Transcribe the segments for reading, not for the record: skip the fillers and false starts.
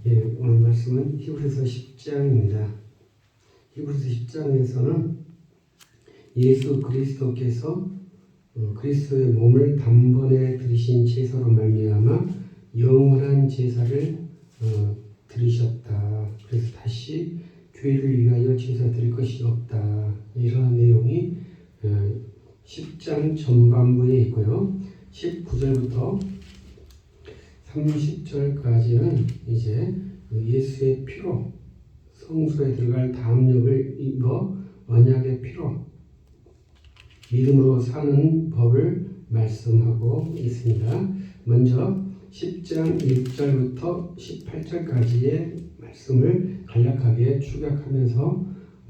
예, 오늘 말씀은 히브리서 10장입니다. 히브리서 10장에서는 예수 그리스도께서 그리스도의 몸을 단번에 드리신 제사로 말미암아 영원한 제사를 드리셨다. 그래서 다시 교회를 위하여 제사 드릴 것이 없다. 이러한 내용이 10장 전반부에 있고요. 19절부터 30절까지는 이제 예수의 피로 성소에 들어갈 담력을 입어 언약의 피로 믿음으로 사는 법을 말씀하고 있습니다. 먼저 10장 1절부터 18절까지의 말씀을 간략하게 축약하면서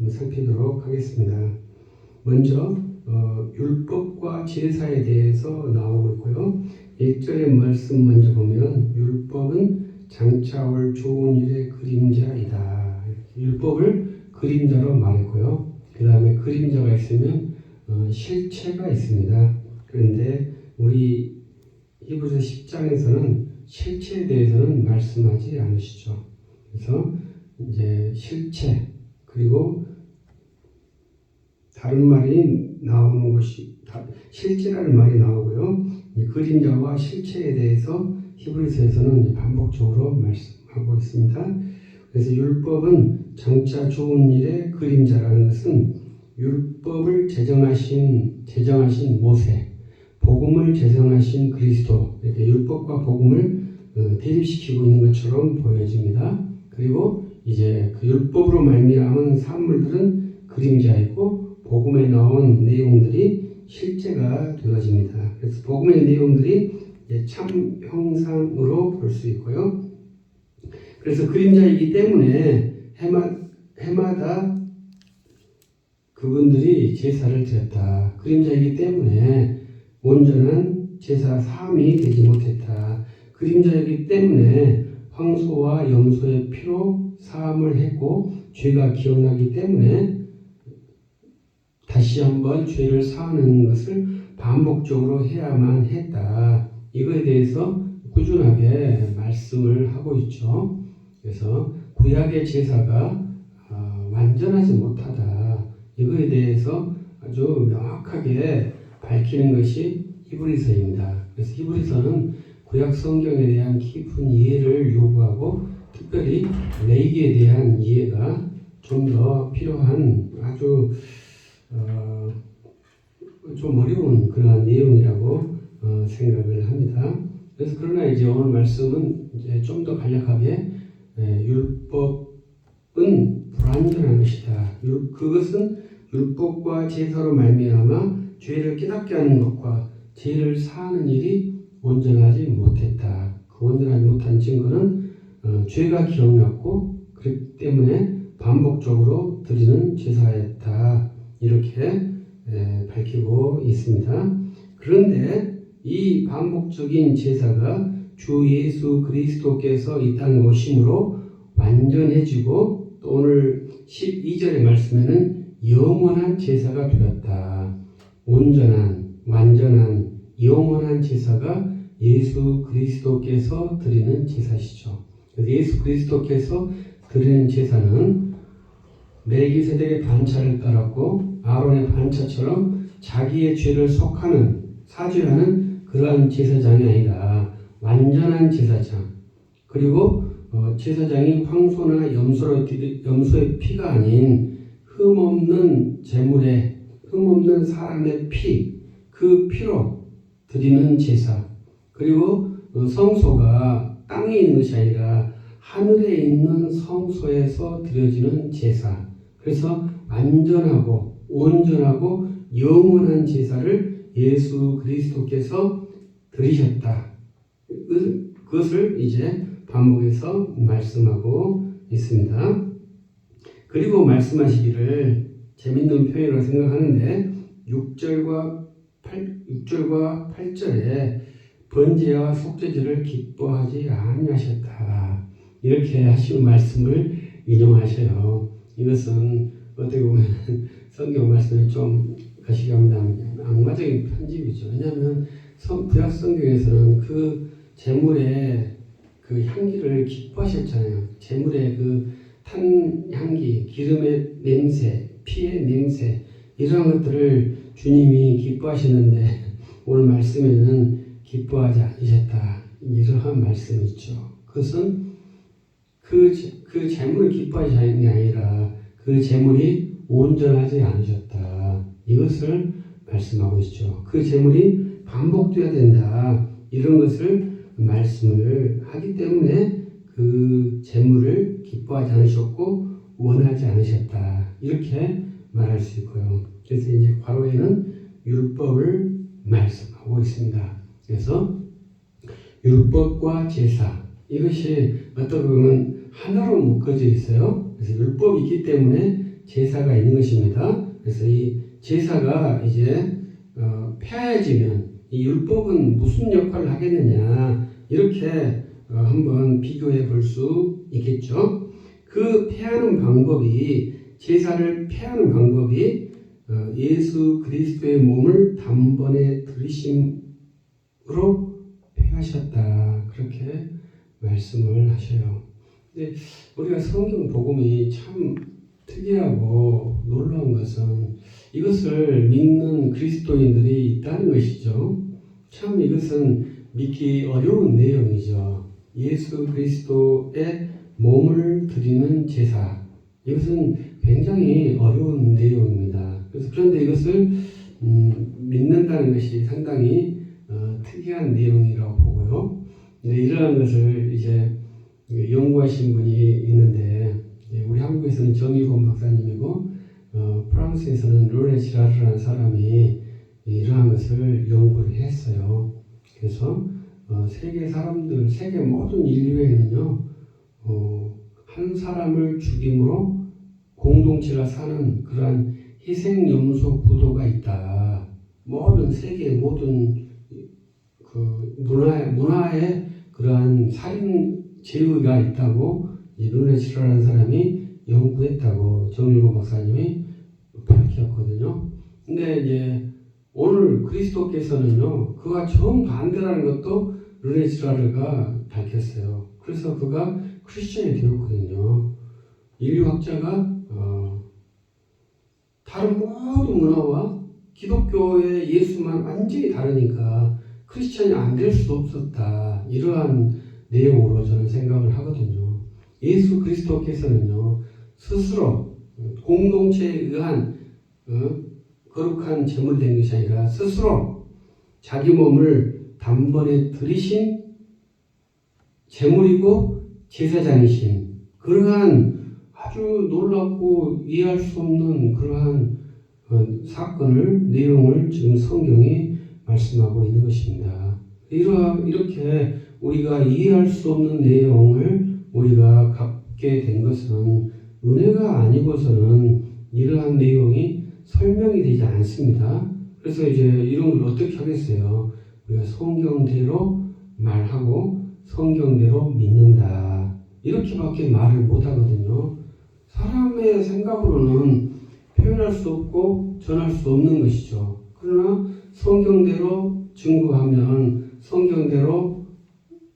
살피도록 하겠습니다. 먼저 율법과 제사에 대해서 나오고 있고요. 1절의 말씀 먼저 보면 율법은 장차 올 좋은 일의 그림자이다. 율법을 그림자로 말했고요. 그 다음에 그림자가 있으면 실체가 있습니다. 그런데 우리 히브리서 10장에서는 실체에 대해서는 말씀하지 않으시죠. 그래서 이제 실체 그리고 다른 말이 나오는 것이 실제라는 말이 나오고요. 그림자와 실체에 대해서 히브리서에서는 반복적으로 말씀하고 있습니다. 그래서 율법은 장차 좋은 일의 그림자라는 것은 율법을 제정하신 모세, 복음을 제정하신 그리스도, 이렇게 율법과 복음을 대립시키고 있는 것처럼 보여집니다. 그리고 이제 그 율법으로 말미암은 산물들은 그림자이고 복음에 나온 내용들이 실제가 되어집니다. 그래서 복음의 내용들이 참 형상으로 볼 수 있고요. 그래서 그림자이기 때문에 해마다 그분들이 제사를 드렸다. 그림자이기 때문에 온전한 제사 사함이 되지 못했다. 그림자이기 때문에 황소와 염소의 피로 사함을 했고 죄가 기억나기 때문에 다시 한번 죄를 사하는 것을 반복적으로 해야만 했다. 이거에 대해서 꾸준하게 말씀을 하고 있죠. 그래서 구약의 제사가 완전하지 못하다. 이거에 대해서 아주 명확하게 밝히는 것이 히브리서입니다. 그래서 히브리서는 구약 성경에 대한 깊은 이해를 요구하고 특별히 레위기에 대한 이해가 좀 더 필요한 아주 좀 어려운 그러한 내용이라고 생각을 합니다. 그래서 그러나 이제 오늘 말씀은 이제 좀 더 간략하게 율법은 불완전한 것이다. 그것은 율법과 제사로 말미암아 죄를 깨닫게 하는 것과 죄를 사하는 일이 온전하지 못했다. 그 온전하지 못한 증거는 죄가 기억났고 그렇기 때문에 반복적으로 드리는 제사였다. 이렇게 밝히고 있습니다. 그런데 이 반복적인 제사가 주 예수 그리스도께서 이 땅에 오심으로 완전해지고 또 오늘 12절의 말씀에는 영원한 제사가 되었다. 온전한, 완전한, 영원한 제사가 예수 그리스도께서 드리는 제사시죠. 그래서 예수 그리스도께서 드리는 제사는 멜기세덱의 반차를 따랐고 아론의 반차처럼 자기의 죄를 속하는 사죄하는 그러한 제사장이 아니라 완전한 제사장 그리고 제사장이 황소나 염소의 피가 아닌 흠없는 제물의 흠없는 사람의 피 그 피로 드리는 제사 그리고 성소가 땅에 있는 것이 아니라 하늘에 있는 성소에서 드려지는 제사 그래서 완전하고 온전하고 영원한 제사를 예수 그리스도께서 드리셨다. 그것을 이제 반복해서 말씀하고 있습니다. 그리고 말씀하시기를 재밌는 표현이라고 생각하는데 6절과 8절에 번제와 속죄제를 기뻐하지 아니하셨다. 이렇게 하시는 말씀을 인용하셔요. 이것은 어떻게 보면 성경 말씀에 좀 거시기합니다. 악마적인 편집이죠. 왜냐하면 구약 성경에서는 그 제물의 그 향기를 기뻐하셨잖아요. 제물의 그 탄 향기, 기름의 냄새, 피의 냄새 이러한 것들을 주님이 기뻐하시는데 오늘 말씀에는 기뻐하지 않으셨다. 이러한 말씀이 있죠. 그것은 그 제물을 기뻐하지 않은 게 아니라 그 제물이 온전하지 않으셨다. 이것을 말씀하고 있죠. 그 제물이 반복되어야 된다. 이런 것을 말씀을 하기 때문에 그 제물을 기뻐하지 않으셨고 원하지 않으셨다. 이렇게 말할 수 있고요. 그래서 이제 괄호에는 율법을 말씀하고 있습니다. 그래서 율법과 제사 이것이 어떻게 보면 하나로 묶어져 있어요. 그래서 율법이 있기 때문에 제사가 있는 것입니다. 그래서 이 제사가 이제 폐해지면 이 율법은 무슨 역할을 하겠느냐 이렇게 한번 비교해 볼 수 있겠죠. 그 폐하는 방법이 제사를 폐하는 방법이 예수 그리스도의 몸을 단번에 들이심으로 폐하셨다. 그렇게 말씀을 하셔요. 근데 우리가 성경 복음이 참 특이하고 놀라운 것은 이것을 믿는 그리스도인들이 있다는 것이죠. 참 이것은 믿기 어려운 내용이죠. 예수 그리스도의 몸을 드리는 제사. 이것은 굉장히 어려운 내용입니다. 그런데 이것을 믿는다는 것이 상당히 특이한 내용이라고 보고요. 이러한 것을 이제 연구하신 분이 있는데 우리 한국에서는 정일권 박사님이고 프랑스에서는 르네 지라르라는 사람이 이러한 것을 연구를 했어요. 그래서 세계 사람들, 세계 모든 인류에는요, 한 사람을 죽임으로 공동체가 사는 그러한 희생염소 구도가 있다. 모든 세계 모든 그 문화에 그러한 살인 제의가 있다고 르네 지라르라는 사람이 연구했다고 정일권 박사님이 밝혔거든요. 근데 이제 오늘 그리스도께서는요, 그가 정반대라는 것도 르네 지라르가 밝혔어요. 그래서 그가 크리스천이 되었거든요. 인류학자가 다른 모든 문화와 기독교의 예수만 완전히 다르니까 크리스천이 안 될 수도 없었다. 이러한 내용으로 저는 생각을 하거든요. 예수 그리스도께서는요, 스스로 공동체에 의한 거룩한 제물이 된 것이 아니라 스스로 자기 몸을 단번에 들이신 제물이고 제사장이신 그러한 아주 놀랍고 이해할 수 없는 그러한 사건을 내용을 지금 성경이 말씀하고 있는 것입니다. 이렇게 우리가 이해할 수 없는 내용을 우리가 갖게 된 것은 은혜가 아니고서는 이러한 내용이 설명이 되지 않습니다. 그래서 이제 이런 걸 어떻게 하겠어요? 우리가 성경대로 말하고 성경대로 믿는다. 이렇게밖에 말을 못 하거든요. 사람의 생각으로는 표현할 수 없고 전할 수 없는 것이죠. 그러나 성경대로 증거하면 성경대로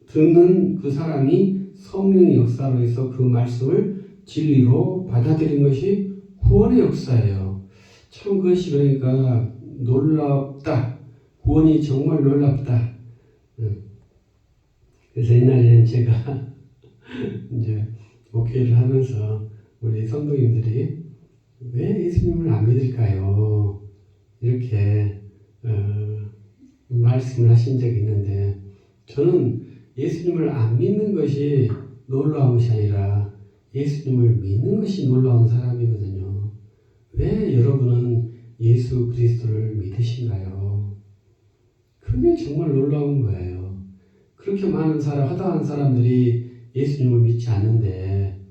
듣는 그 사람이 성령의 역사로 해서 그 말씀을 진리로 받아들인 것이 구원의 역사예요. 참 그것이 그러니까 놀랍다. 구원이 정말 놀랍다. 그래서 옛날에는 제가 이제 목회를 하면서 우리 성도님들이 왜 예수님을 안 믿을까요? 이렇게 말씀을 하신 적이 있는데 저는 예수님을 안 믿는 것이 놀라운 것이 아니라 예수님을 믿는 것이 놀라운 사람이거든요. 왜 여러분은 예수 그리스도를 믿으신가요? 그게 정말 놀라운 거예요. 그렇게 많은 허다한 사람들이 예수님을 믿지 않는데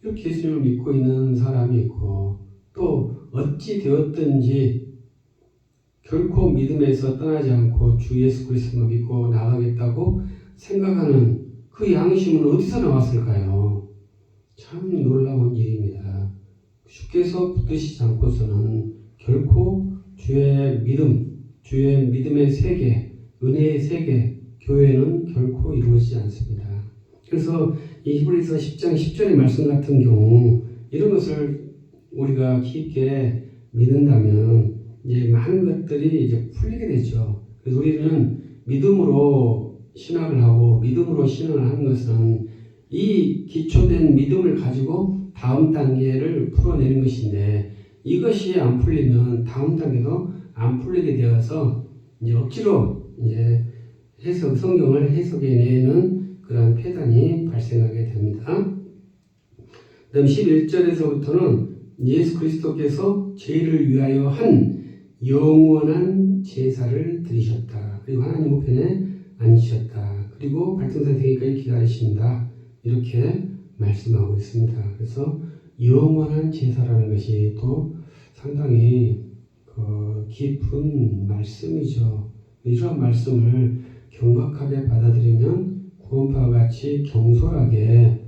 이렇게 예수님을 믿고 있는 사람이 있고 또 어찌 되었든지 결코 믿음에서 떠나지 않고 주 예수 그리스도만 믿고 나가겠다고 생각하는 그 양심은 어디서 나왔을까요? 참 놀라운 일입니다. 주께서 붙드시지 않고서는 결코 주의 믿음의 세계, 은혜의 세계, 교회는 결코 이루어지지 않습니다. 그래서 이 히브리서 10장 10절의 말씀 같은 경우 이런 것을 우리가 깊게 믿는다면 이제 많은 것들이 이제 풀리게 되죠. 그래서 우리는 믿음으로 신학을 하고 믿음으로 신앙을 하는 것은 이 기초된 믿음을 가지고 다음 단계를 풀어내는 것인데 이것이 안 풀리면 다음 단계도 안 풀리게 되어서 이제 억지로 이제 성경을 해석해내는 그러한 폐단이 발생하게 됩니다. 그다음 11절에서부터는 예수 그리스도께서 죄를 위하여 한 영원한 제사를 드리셨다. 그리고 하나님 우편에 앉으셨다. 그리고 발등상 되기까지 기다리신다. 이렇게 말씀하고 있습니다. 그래서 영원한 제사라는 것이 또 상당히 깊은 말씀이죠. 이러한 말씀을 경박하게 받아들이면 구원파와 같이 경솔하게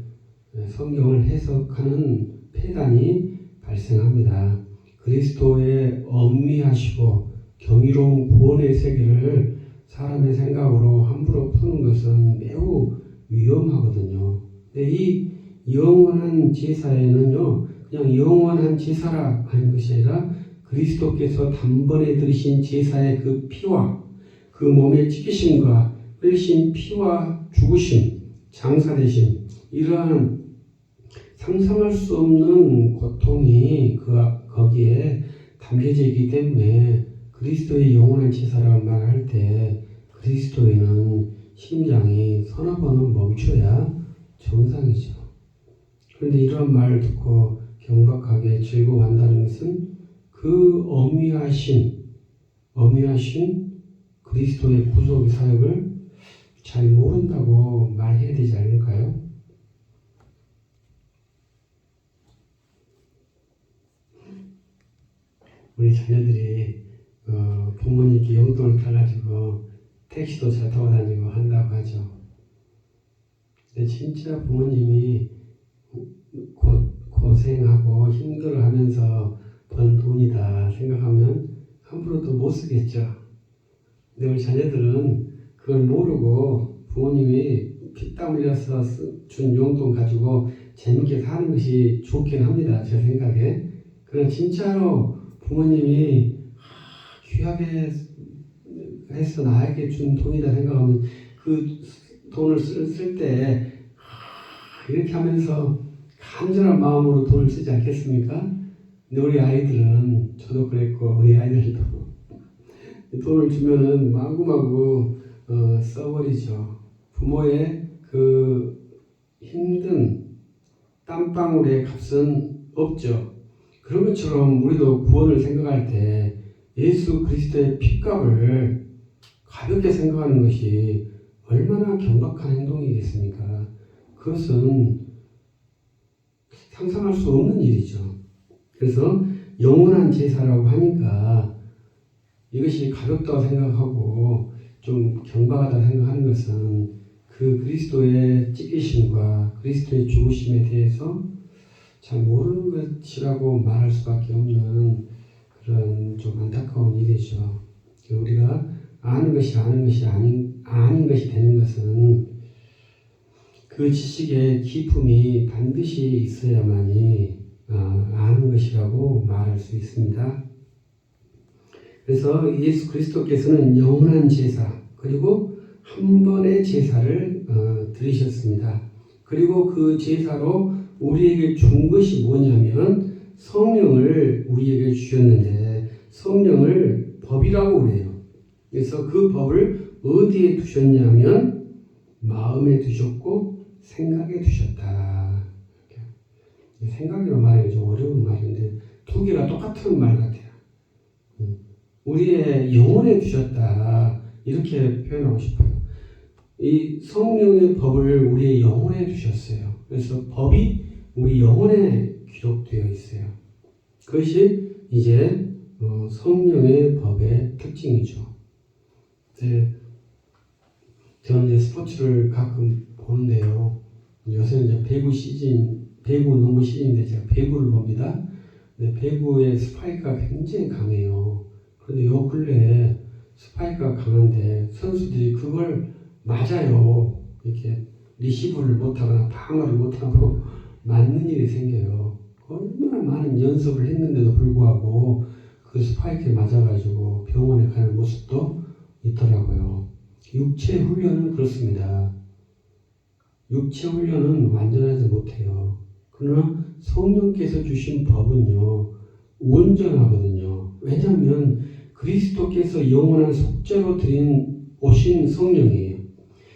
성경을 해석하는 폐단이 발생합니다. 그리스도의 엄미하시고 경이로운 구원의 세계를 사람의 생각으로 함부로 푸는 것은 매우 위험하거든요. 근데 이 영원한 제사에는요, 그냥 영원한 제사라 하는 것이 아니라 그리스도께서 단번에 들으신 제사의 그 피와 그 몸의 찢기심과 흘리신 피와 죽으심, 장사되심, 이러한 상상할 수 없는 고통이 거기에 담겨져 있기 때문에 그리스도의 영원한 제사라고 말할 때 그리스도인은 심장이 서너 번은 멈춰야 정상이죠. 그런데 이런 말을 듣고 경박하게 즐거워한다는 것은 그 엄미하신 그리스도의 구속 사역을 잘 모른다고 말해야 되지 않을까요? 우리 자녀들이 부모님께 용돈을 타가지고 택시도 잘 타고 다니고 한다고 하죠. 근데 진짜 부모님이 고생하고 힘들어하면서 번 돈이다 생각하면 함부로도 못 쓰겠죠. 근데 우리 자녀들은 그걸 모르고 부모님이 피땀 흘려서 준 용돈 가지고 재밌게 사는 것이 좋긴 합니다. 제 생각에. 그건 진짜로 부모님이 귀하게 해서 나에게 준 돈이다 생각하면 그 돈을 쓸 때 이렇게 하면서 간절한 마음으로 돈을 쓰지 않겠습니까? 근데 우리 아이들은, 저도 그랬고 우리 아이들도 돈을 주면은 마구마구 써버리죠. 부모의 그 힘든 땀방울의 값은 없죠. 그런 것처럼 우리도 구원을 생각할 때 예수 그리스도의 핏값을 가볍게 생각하는 것이 얼마나 경박한 행동이겠습니까? 그것은 상상할 수 없는 일이죠. 그래서 영원한 제사라고 하니까 이것이 가볍다고 생각하고 좀 경박하다고 생각하는 것은 그 그리스도의 찢기심과 그리스도의 죽으심에 대해서 잘 모르는 것이라고 말할 수밖에 없는 그런 좀 안타까운 일이죠. 우리가 아는 것이 아닌 것이 되는 것은 그 지식의 기품이 반드시 있어야만이 아는 것이라고 말할 수 있습니다. 그래서 예수 그리스도께서는 영원한 제사 그리고 한 번의 제사를 드리셨습니다. 그리고 그 제사로 우리에게 준 것이 뭐냐면 성령을 우리에게 주셨는데 성령을 법이라고 그래요. 그래서 그 법을 어디에 두셨냐면 마음에 두셨고 생각에 두셨다. 생각이라는 말이 좀 어려운 말인데 두 개가 똑같은 말 같아요. 우리의 영혼에 두셨다. 이렇게 표현하고 싶어요. 이 성령의 법을 우리의 영혼에 두셨어요. 그래서 법이 우리 영혼에 기록되어 있어요. 그것이 이제 성령의 법의 특징이죠. 저는 이제 스포츠를 가끔 보는데요. 요새는 이제 배구 농구 시즌인데 제가 배구를 봅니다. 근데 배구의 스파이크가 굉장히 강해요. 그런데 요 근래에 스파이크가 강한데 선수들이 그걸 맞아요. 이렇게 리시브를 못하거나 방어를 못하고 맞는 일이 생겨요. 얼마나 많은 연습을 했는데도 불구하고 그 스파이크에 맞아가지고 병원에 가는 모습도 있더라고요. 육체 훈련은 그렇습니다. 육체 훈련은 완전하지 못해요. 그러나 성령께서 주신 법은요, 온전하거든요. 왜냐하면 그리스도께서 영원한 속죄로 오신 성령이에요.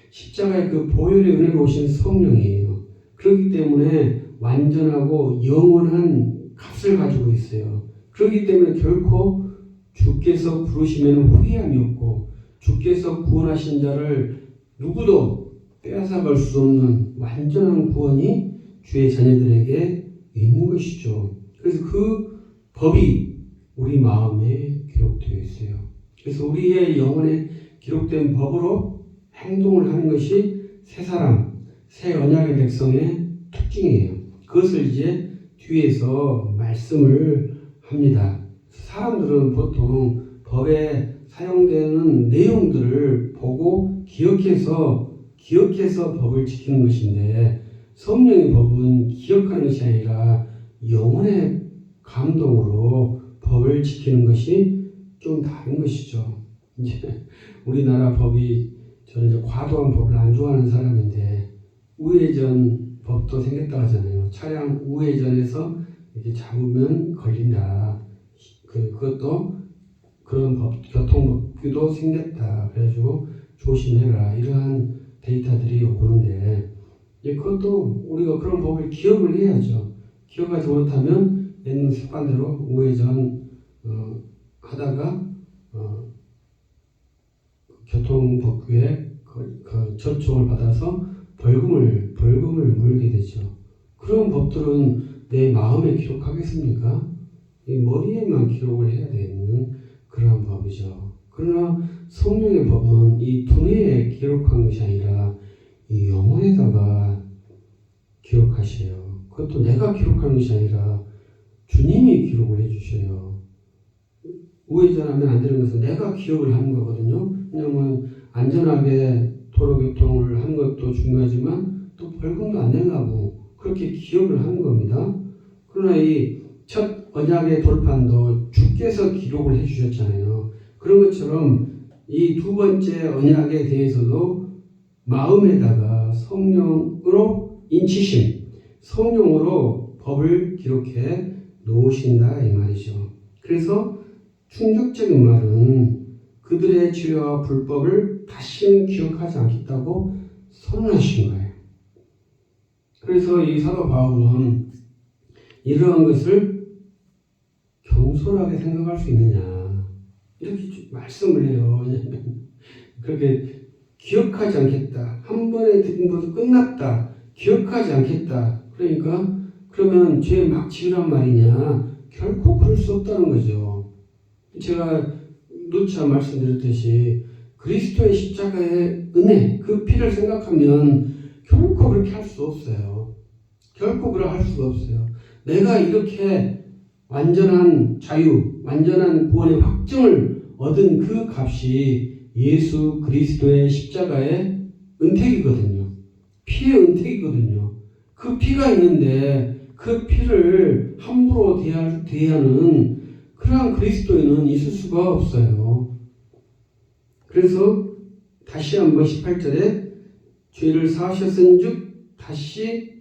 십자가의 그 보혈의 은혜로 오신 성령이에요. 그렇기 때문에 완전하고 영원한 값을 가지고 있어요. 그렇기 때문에 결코 주께서 부르시면 후회함이 없고 주께서 구원하신 자를 누구도 빼앗아갈 수 없는 완전한 구원이 주의 자녀들에게 있는 것이죠. 그래서 그 법이 우리 마음에 기록되어 있어요. 그래서 우리의 영혼에 기록된 법으로 행동을 하는 것이 새 사람, 새 언약의 백성의 특징이에요. 그것을 이제 뒤에서 말씀을 합니다. 사람들은 보통 법에 사용되는 내용들을 보고 기억해서 법을 지키는 것인데 성령의 법은 기억하는 것이 아니라 영혼의 감동으로 법을 지키는 것이 좀 다른 것이죠. 이제 우리나라 법이 저는 이제 과도한 법을 안 좋아하는 사람인데 우회전 법도 생겼다 하잖아요. 차량 우회전에서 이렇게 잡으면 걸린다. 그것도 그런 교통법규도 생겼다. 그래가지고 조심해라. 이러한 데이터들이 오는데 그것도 우리가 그런 법을 기억을 해야죠. 기억하지 못하면 옛날 습관대로 우회전 하다가 교통법규에 그 저촉을 받아서 벌금을 물게 되죠. 그런 법들은 내 마음에 기록하겠습니까? 이 머리에만 기록을 해야 되는 그런 법이죠. 그러나 성령의 법은 이 두뇌에 기록한 것이 아니라 이 영혼에다가 기록하셔요. 그것도 내가 기록하는 것이 아니라 주님이 기록을 해주셔요. 우회전하면 안 되는 것은 내가 기억을 하는 거거든요. 왜냐하면 안전하게 도로교통을 하는 것도 중요하지만 또 벌금도 안 내려고 그렇게 기억을 하는 겁니다. 그러나 이 첫 언약의 돌판도 주께서 기록을 해주셨잖아요. 그런 것처럼 이 두 번째 언약에 대해서도 마음에다가 성령으로 인치심, 성령으로 법을 기록해 놓으신다 이 말이죠. 그래서 충격적인 말은 그들의 죄와 불법을 다시는 기억하지 않겠다고 선언하신 거예요. 그래서 이 사도 바울은 이러한 것을 경솔하게 생각할 수 있느냐 이렇게 말씀을 해요. 왜냐하면 그렇게 기억하지 않겠다. 한 번에 들은 것도 끝났다. 기억하지 않겠다. 그러니까 그러면 죄 막 지으란 말이냐? 결코 그럴 수 없다는 거죠. 제가 누차 말씀드렸듯이 그리스도의 십자가의 은혜, 그 피를 생각하면 결코 그렇게 할 수 없어요. 결코 그렇게 할 수가 없어요. 내가 이렇게 완전한 자유, 완전한 구원의 확증을 얻은 그 값이 예수 그리스도의 십자가의 은택이거든요. 피의 은택이거든요. 그 피가 있는데 그 피를 함부로 대하는 그러한 그리스도인은 있을 수가 없어요. 그래서 다시 한번 18절에 죄를 사하셨은즉 다시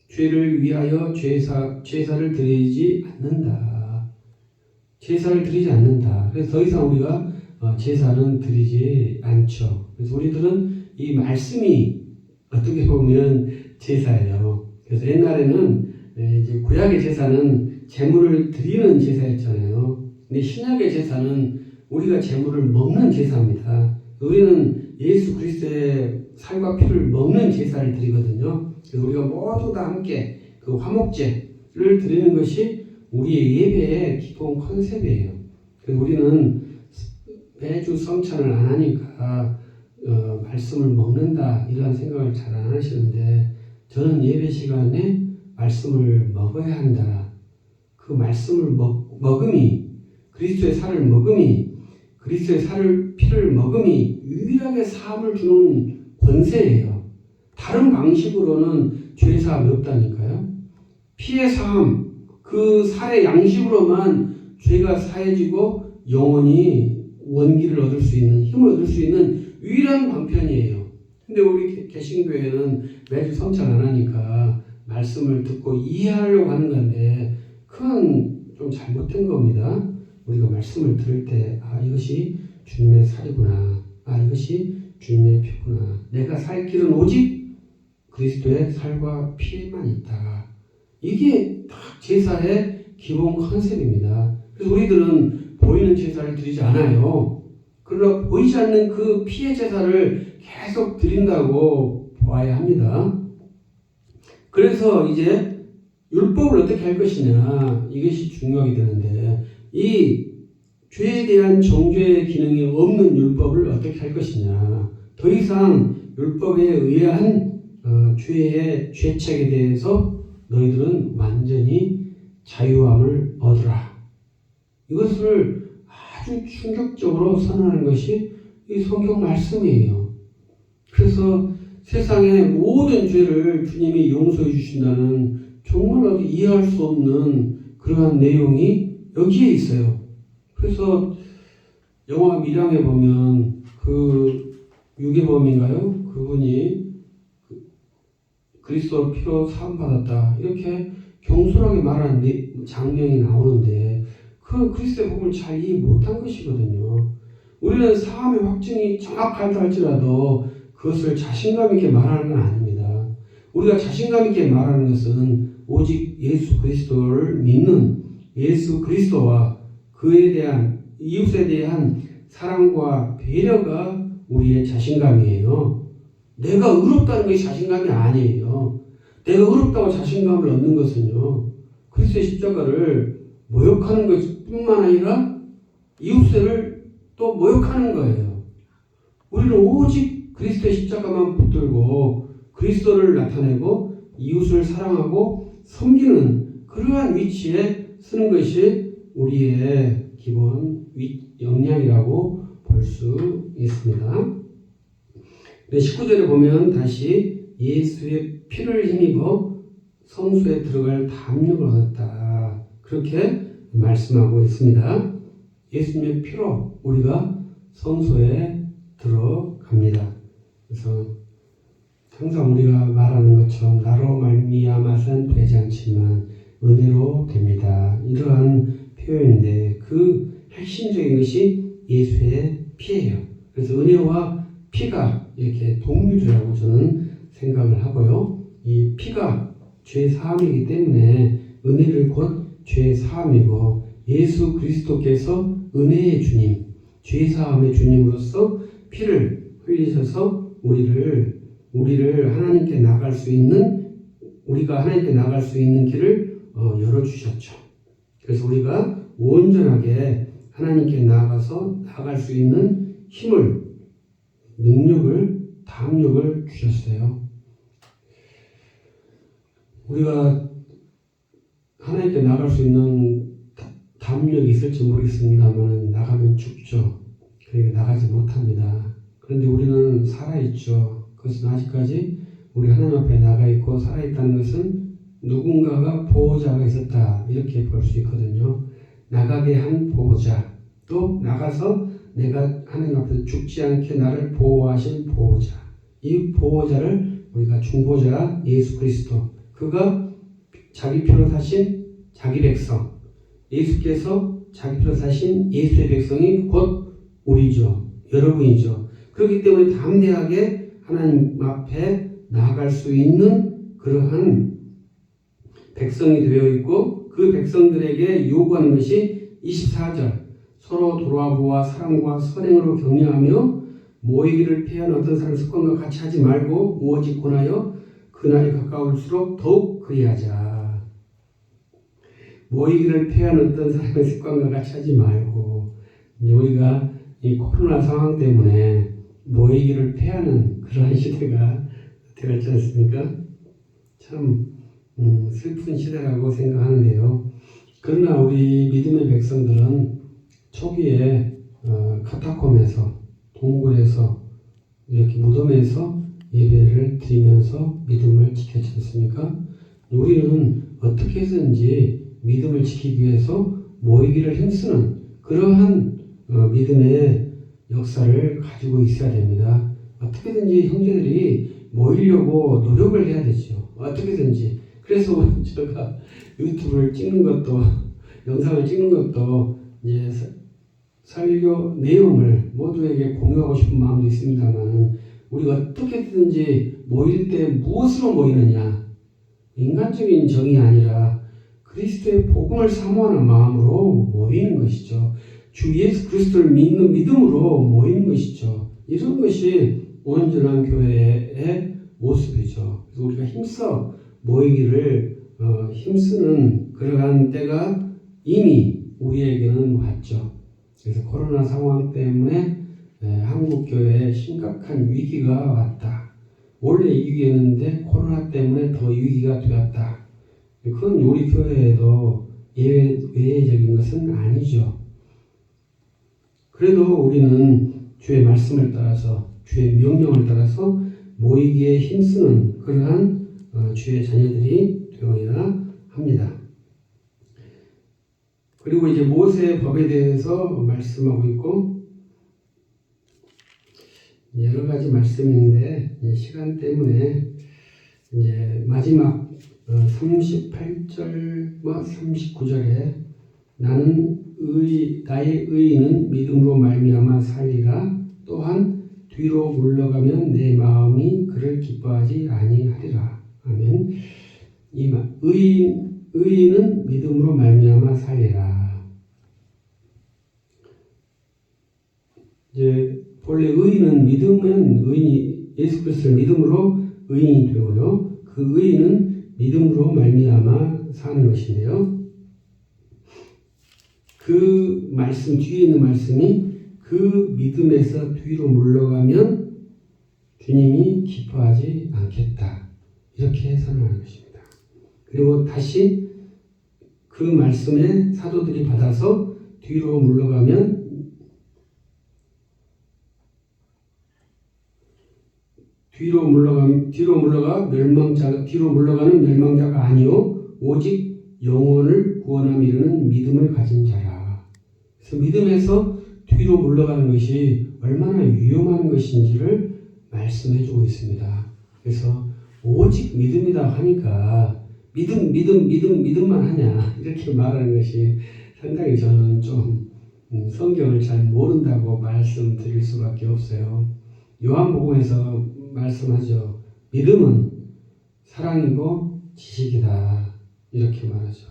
죄를 위하여 제사를 드리지 않는다. 제사를 드리지 않는다. 그래서 더 이상 우리가 제사는 드리지 않죠. 그래서 우리들은 이 말씀이 어떻게 보면 제사예요. 그래서 옛날에는 이제 구약의 제사는 제물을 드리는 제사였잖아요. 근데 신약의 제사는 우리가 제물을 먹는 제사입니다. 우리는 예수 그리스도의 살과 피를 먹는 제사를 드리거든요. 그래서 우리가 모두 다 함께 그 화목제를 드리는 것이 우리의 예배의 기본 컨셉이에요. 그래서 우리는 매주 성찬을 안 하니까 말씀을 먹는다 이런 생각을 잘 안 하시는데 저는 예배 시간에 말씀을 먹어야 한다. 그 말씀을 먹음이 그리스도의 살을 먹음이 그리스도의 피를 먹음이 유일하게 사함을 주는 권세예요. 다른 방식으로는 죄 사함이 없다니까요. 피의 사함, 그 살의 양식으로만 죄가 사해지고 영원히 원기를 얻을 수 있는, 힘을 얻을 수 있는 유일한 방편이에요. 근데 우리 개신교회는 매주 성찰 안 하니까 말씀을 듣고 이해하려고 하는 건데 그건 좀 잘못된 겁니다. 우리가 말씀을 들을 때 이것이 주님의 살이구나. 이것이 주님의 피구나. 내가 살 길은 오직 그리스도의 살과 피에만 있다. 이게 딱 제사의 기본 컨셉입니다. 그래서 우리들은 보이는 제사를 드리지 않아요. 그러나 보이지 않는 그 피의 제사를 계속 드린다고 보아야 합니다. 그래서 이제 율법을 어떻게 할 것이냐, 이것이 중요하게 되는데, 이 죄에 대한 정죄의 기능이 없는 율법을 어떻게 할 것이냐. 더 이상 율법에 의한 죄의 죄책에 대해서 너희들은 완전히 자유함을 얻으라. 이것을 아주 충격적으로 선언하는 것이 이 성경 말씀이에요. 그래서 세상의 모든 죄를 주님이 용서해 주신다는 정말 어디 이해할 수 없는 그러한 내용이 여기에 있어요. 그래서 영화 밀양에 보면 그 유괴범인가요? 그분이 그리스도 피로 사함받았다. 이렇게 경솔하게 말하는 장면이 나오는데 그 그리스도의 복음을 잘 이해 못한 것이거든요. 우리는 사함의 확증이 정확하다 할지라도 그것을 자신감 있게 말하는 건 아닙니다. 우리가 자신감 있게 말하는 것은 오직 예수 그리스도를 믿는 예수 그리스도와 그에 대한 이웃에 대한 사랑과 배려가 우리의 자신감이에요. 내가 의롭다는 것이 자신감이 아니에요. 내가 의롭다고 자신감을 얻는 것은요, 그리스도의 십자가를 모욕하는 것뿐만 아니라 이웃을 또 모욕하는 거예요. 우리는 오직 그리스도의 십자가만 붙들고 그리스도를 나타내고 이웃을 사랑하고 섬기는 그러한 위치에 서는 것이 우리의 기본 역량이라고 볼 수 있습니다. 19절에 보면 다시 예수의 피를 힘입어 성소에 들어갈 담력을 얻었다. 그렇게 말씀하고 있습니다. 예수님의 피로 우리가 성소에 들어갑니다. 그래서 항상 우리가 말하는 것처럼 나로 말미암아서는 되지 않지만 은혜로 됩니다. 이러한 표현인데 그 핵심적인 것이 예수의 피예요. 그래서 은혜와 피가 이렇게 동류라고 저는 생각을 하고요. 이 피가 죄 사함이기 때문에 은혜를 곧 죄 사함이고 예수 그리스도께서 은혜의 주님, 죄 사함의 주님으로서 피를 흘리셔서 우리를 하나님께 나갈 수 있는 우리가 하나님께 나갈 수 있는 길을 열어 주셨죠. 그래서 우리가 온전하게 하나님께 나갈 수 있는 힘을, 능력을, 담력을 주셨어요. 우리가 하나님께 나갈 수 있는 담력이 있을지 모르겠습니다만 나가면 죽죠. 그러니까 나가지 못합니다. 그런데 우리는 살아있죠. 그것은 아직까지 우리 하나님 앞에 나가있고 살아있다는 것은 누군가가 보호자가 있었다 이렇게 볼 수 있거든요. 나가게 한 보호자, 또 나가서 내가 하나님 앞에서 죽지 않게 나를 보호하신 보호자, 이 보호자를 우리가 중보자 예수 그리스도, 그가 자기 피로 사신 자기 백성, 예수께서 자기 피로 사신 예수의 백성이 곧 우리죠. 여러분이죠. 그렇기 때문에 담대하게 하나님 앞에 나아갈 수 있는 그러한 백성이 되어 있고 그 백성들에게 요구하는 것이 24절 서로 돌아보아 사랑과 선행으로 격려하며 모이기를 피한 어떤 사람의 습관과 같이 하지 말고 오직 권하여 그날이 가까울수록 더욱 그리하자. 모이기를 피한 어떤 사람의 습관과 같이 하지 말고 우리가 이 코로나 상황 때문에 모이기를 피하는 그러한 시대가 되었지 않습니까? 참 슬픈 시대라고 생각하는데요. 그러나 우리 믿음의 백성들은 초기에 카타콤에서 동굴에서 이렇게 무덤에서 예배를 드리면서 믿음을 지켰지 않습니까? 우리는 어떻게 해서든지 믿음을 지키기 위해서 모이기를 힘쓰는 그러한 믿음의 역사를 가지고 있어야 됩니다. 어떻게든지 형제들이 모이려고 노력을 해야 되죠. 어떻게든지. 그래서 제가 유튜브를 찍는 것도 영상을 찍는 것도 이제 설교 내용을 모두에게 공유하고 싶은 마음도 있습니다만 우리가 어떻게든지 모일 때 무엇으로 모이느냐? 인간적인 정이 아니라 그리스도의 복음을 사모하는 마음으로 모이는 것이죠. 주 예수 그리스도를 믿는 믿음으로 모이는 것이죠. 이런 것이 온전한 교회의 모습이죠. 그래서 우리가 힘써 모이기를 힘쓰는 그러한 때가 이미 우리에게는 왔죠. 그래서 코로나 상황 때문에 한국교회에 심각한 위기가 왔다. 원래 이 위기였는데 코로나 때문에 더 위기가 되었다. 그건 우리 교회에도 외회적인 것은 아니죠. 그래도 우리는 주의 말씀을 따라서 주의 명령을 따라서 모이기에 힘쓰는 그러한 주의 자녀들이 되어야 합니다. 그리고 이제 모세의 법에 대해서 말씀하고 있고 여러 가지 말씀인데 시간 때문에 이제 마지막 38절과 39절에 나의 의인은 믿음으로 말미암아 살리라. 또한 뒤로 물러가면 내 마음이 그를 기뻐하지 아니하리라. 아멘. 의인은 믿음으로 말미암아 살리라. 이제 본래 의인은 의인이 예수 그리스도를 믿음으로 의인이 되고요. 그 의인은 믿음으로 말미암아 사는 것인데요. 그 말씀 뒤에 있는 말씀이 그 믿음에서 뒤로 물러가면 주님이 기뻐하지 않겠다. 이렇게 선언하는 것입니다. 그리고 다시 그 말씀에 사도들이 받아서 뒤로 물러가면 뒤로 물러가는 멸망자가 아니요 오직 영혼을 구원함에 이르는 믿음을 가진 자라. 그래서 믿음에서 뒤로 물러가는 것이 얼마나 위험한 것인지를 말씀해주고 있습니다. 그래서 오직 믿음이다 하니까 믿음만 하냐 이렇게 말하는 것이 상당히 저는 좀 성경을 잘 모른다고 말씀드릴 수밖에 없어요. 요한복음에서 말씀하죠. 믿음은 사랑이고 지식이다. 이렇게 말하죠.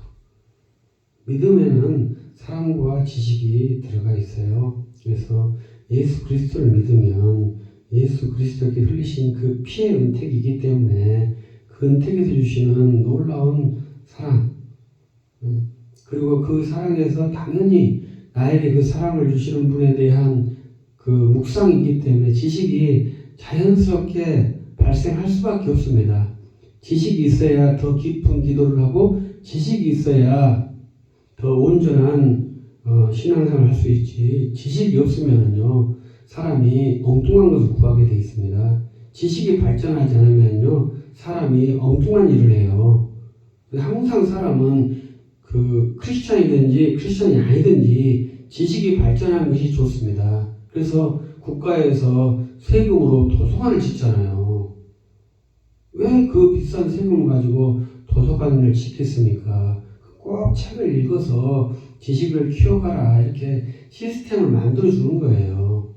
믿음에는 사랑과 지식이 들어가 있어요. 그래서 예수 그리스도를 믿으면 예수 그리스도께 흘리신 그 피의 은택이기 때문에 그 은택에서 주시는 놀라운 사랑 그리고 그 사랑에서 당연히 나에게 그 사랑을 주시는 분에 대한 그 묵상이기 때문에 지식이 자연스럽게 발생할 수밖에 없습니다. 지식이 있어야 더 깊은 기도를 하고 지식이 있어야 더 온전한 신앙생활을 할 수 있지. 지식이 없으면요 사람이 엉뚱한 것을 구하게 되어 있습니다. 지식이 발전하지 않으면요 사람이 엉뚱한 일을 해요. 항상 사람은 그 크리스찬이든지 크리스찬이 아니든지 지식이 발전하는 것이 좋습니다. 그래서 국가에서 세금으로 도서관을 짓잖아요. 왜 그 비싼 세금을 가지고 도서관을 짓겠습니까? 꼭 책을 읽어서 지식을 키워가라 이렇게 시스템을 만들어주는 거예요.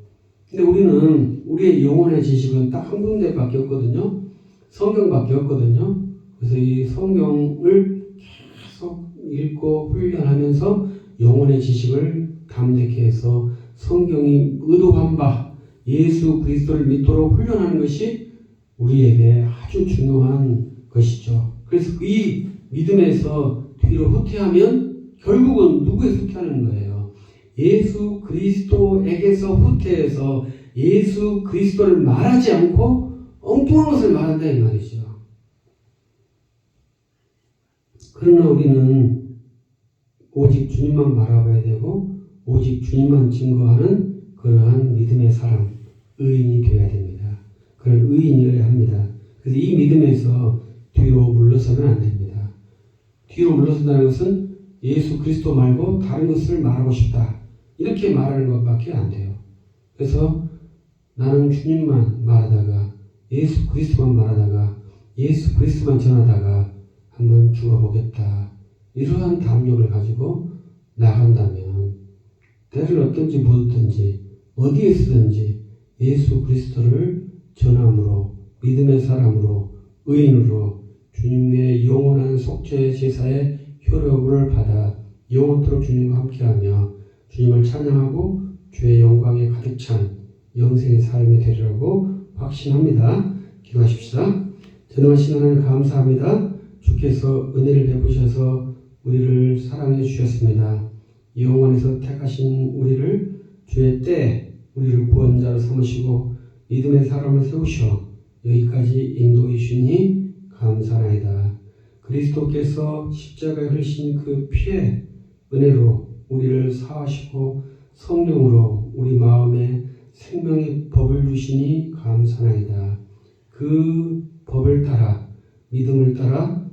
근데 우리는 우리의 영혼의 지식은 딱 한 군데밖에 없거든요. 성경밖에 없거든요. 그래서 이 성경을 계속 읽고 훈련하면서 영혼의 지식을 담대케 해서 성경이 의도한 바 예수 그리스도를 믿도록 훈련하는 것이 우리에게 아주 중요한 것이죠. 그래서 이 믿음에서 뒤로 후퇴하면 결국은 누구에서 후퇴하는 거예요? 예수 그리스도에게서 후퇴해서 예수 그리스도를 말하지 않고 엉뚱한 것을 말한다 이 말이죠. 그러나 우리는 오직 주님만 바라봐야 되고 오직 주님만 증거하는 그러한 믿음의 사람, 의인이 되어야 됩니다. 그런 의인이어야 합니다. 그래서 이 믿음에서 뒤로 물러서면 안 됩니다. 뒤로 물러선다는 것은 예수 그리스도 말고 다른 것을 말하고 싶다, 이렇게 말하는 것밖에 안 돼요. 그래서 나는 주님만 말하다가 예수 그리스도만 말하다가 예수 그리스도만 전하다가 한번 죽어보겠다, 이러한 담력을 가지고 나간다면 때를 어떤지 무엇든지 어디에 쓰든지 예수 그리스도를 전함으로 믿음의 사람으로 의인으로 주님의 영원한 속죄 제사의 효력을 받아 영원토록 주님과 함께하며 주님을 찬양하고 주의 영광에 가득 찬 영생의 삶이 되리라고 확신합니다. 기도하십시다. 전능하신 하나님 감사합니다. 주께서 은혜를 베푸셔서 우리를 사랑해 주셨습니다. 영원에서 택하신 우리를 주의 때 우리를 구원자로 삼으시고 믿음의 사람을 세우셔 여기까지 인도해 주시니 감사하나이다. 그리스도께서 십자가에 흘리신 그 피의 은혜로 우리를 사하시고 성령으로 우리 마음에 생명의 법을 주시니 감사하나이다. 그 법을 따라 믿음을 따라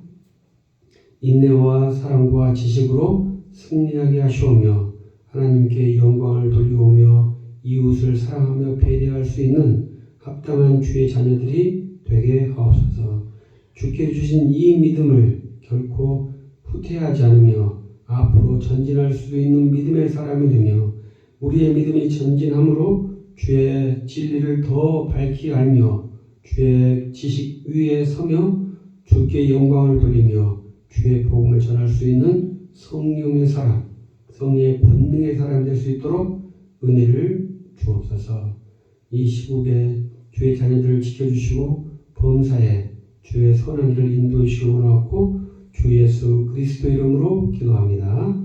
인내와 사랑과 지식으로 승리하게 하시오며 하나님께 영광을 돌리오며 이웃을 사랑하며 배려할 수 있는 합당한 주의 자녀들이 되게 하옵소서. 주께 주신 이 믿음을 결코 후퇴하지 않으며 앞으로 전진할 수 있는 믿음의 사람이 되며 우리의 믿음이 전진함으로 주의 진리를 더 밝히 알며 주의 지식 위에 서며 주께 영광을 돌리며 주의 복음을 전할 수 있는 성령의 사람, 성령의 본능의 사람이 될 수 있도록 은혜를 주옵소서. 이 시국에 주의 자녀들을 지켜주시고 범사에 주의 선한 길을 인도해 주시기 원하옵고 주 예수 그리스도 이름으로 기도합니다.